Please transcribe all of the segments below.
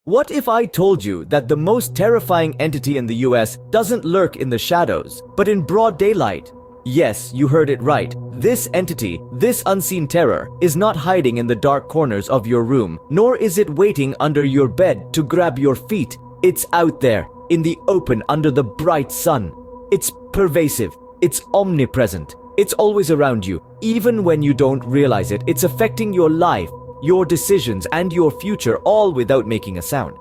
What if I told you that the most terrifying entity in the US doesn't lurk in the shadows, but in broad daylight? Yes, you heard it right. This entity, this unseen terror, is not hiding in the dark corners of your room, nor is it waiting under your bed to grab your feet. It's out there, in the open under the bright sun. It's pervasive. It's omnipresent. It's always around you, even when you don't realize it. It's affecting your life, your decisions, and your future, all without making a sound.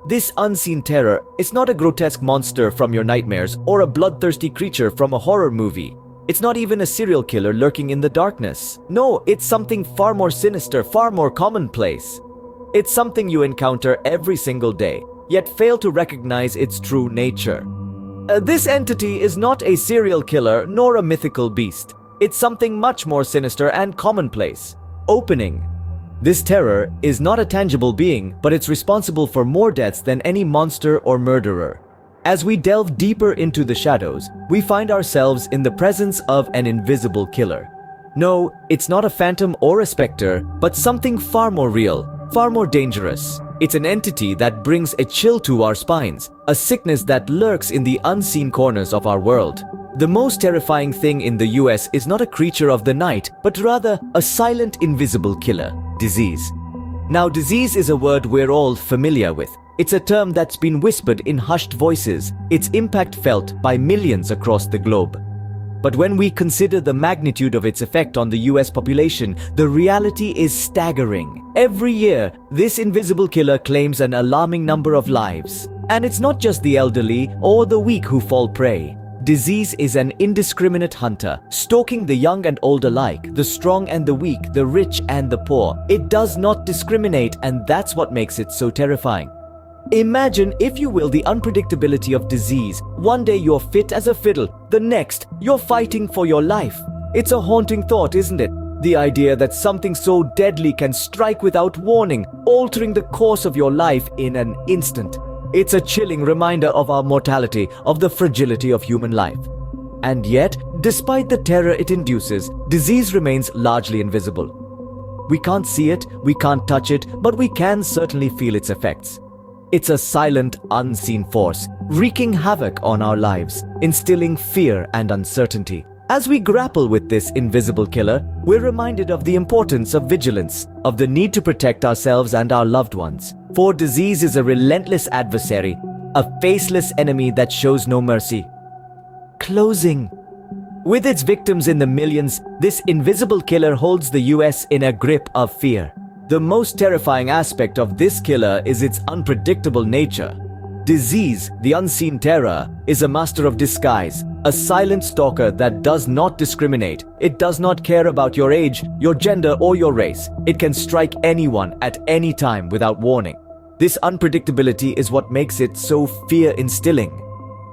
This unseen terror is not a grotesque monster from your nightmares or a bloodthirsty creature from a horror movie. It's not even a serial killer lurking in the darkness. No, it's something far more sinister, far more commonplace. It's something you encounter every single day, yet fail to recognize its true nature. This entity is not a serial killer nor a mythical beast. It's something much more sinister and commonplace. Opening. This terror is not a tangible being, but it's responsible for more deaths than any monster or murderer. As we delve deeper into the shadows, we find ourselves in the presence of an invisible killer. No, it's not a phantom or a specter, but something far more real, far more dangerous. It's an entity that brings a chill to our spines, a sickness that lurks in the unseen corners of our world. The most terrifying thing in the US is not a creature of the night, but rather a silent, invisible killer: disease. Now, disease is a word we're all familiar with. It's a term that's been whispered in hushed voices, its impact felt by millions across the globe. But when we consider the magnitude of its effect on the US population, the reality is staggering. Every year, this invisible killer claims an alarming number of lives. And it's not just the elderly or the weak who fall prey. Disease is an indiscriminate hunter, stalking the young and old alike, the strong and the weak, the rich and the poor. It does not discriminate, and that's what makes it so terrifying. Imagine, if you will, the unpredictability of disease. One day you're fit as a fiddle, the next you're fighting for your life. It's a haunting thought, isn't it? The idea that something so deadly can strike without warning, altering the course of your life in an instant. It's a chilling reminder of our mortality, of the fragility of human life. And yet, despite the terror it induces, disease remains largely invisible. We can't see it, we can't touch it, but we can certainly feel its effects. It's a silent, unseen force, wreaking havoc on our lives, instilling fear and uncertainty. As we grapple with this invisible killer, we're reminded of the importance of vigilance, of the need to protect ourselves and our loved ones. For disease is a relentless adversary, a faceless enemy that shows no mercy. Closing. With its victims in the millions, this invisible killer holds the US in a grip of fear. The most terrifying aspect of this killer is its unpredictable nature. Disease, the unseen terror, is a master of disguise, a silent stalker that does not discriminate. It does not care about your age, your gender, or your race. It can strike anyone at any time without warning. This unpredictability is what makes it so fear-instilling.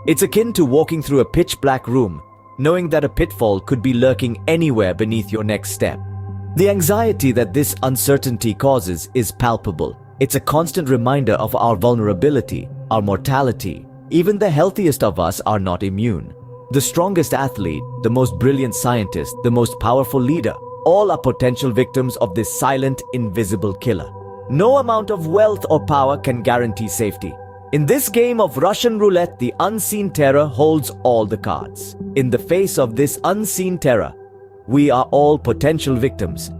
It's akin to walking through a pitch-black room, knowing that a pitfall could be lurking anywhere beneath your next step. The anxiety that this uncertainty causes is palpable. It's a constant reminder of our vulnerability, our mortality. Even the healthiest of us are not immune. The strongest athlete, the most brilliant scientist, the most powerful leader, all are potential victims of this silent, invisible killer. No amount of wealth or power can guarantee safety. In this game of Russian roulette, the unseen terror holds all the cards. In the face of this unseen terror, we are all potential victims.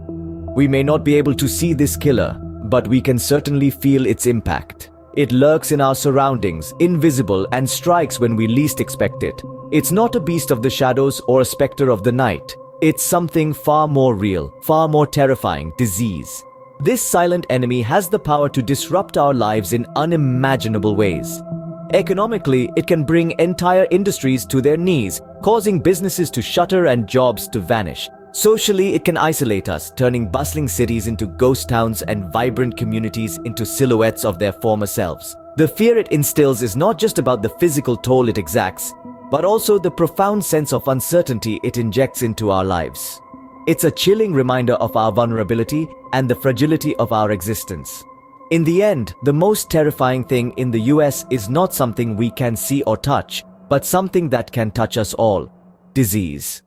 We may not be able to see this killer, but we can certainly feel its impact. It lurks in our surroundings, invisible, and strikes when we least expect it. It's not a beast of the shadows or a specter of the night. It's something far more real, far more terrifying: disease. This silent enemy has the power to disrupt our lives in unimaginable ways. Economically, it can bring entire industries to their knees, causing businesses to shutter and jobs to vanish. Socially, it can isolate us, turning bustling cities into ghost towns and vibrant communities into silhouettes of their former selves. The fear it instills is not just about the physical toll it exacts, but also the profound sense of uncertainty it injects into our lives. It's a chilling reminder of our vulnerability and the fragility of our existence. In the end, the most terrifying thing in the US is not something we can see or touch, but something that can touch us all: disease.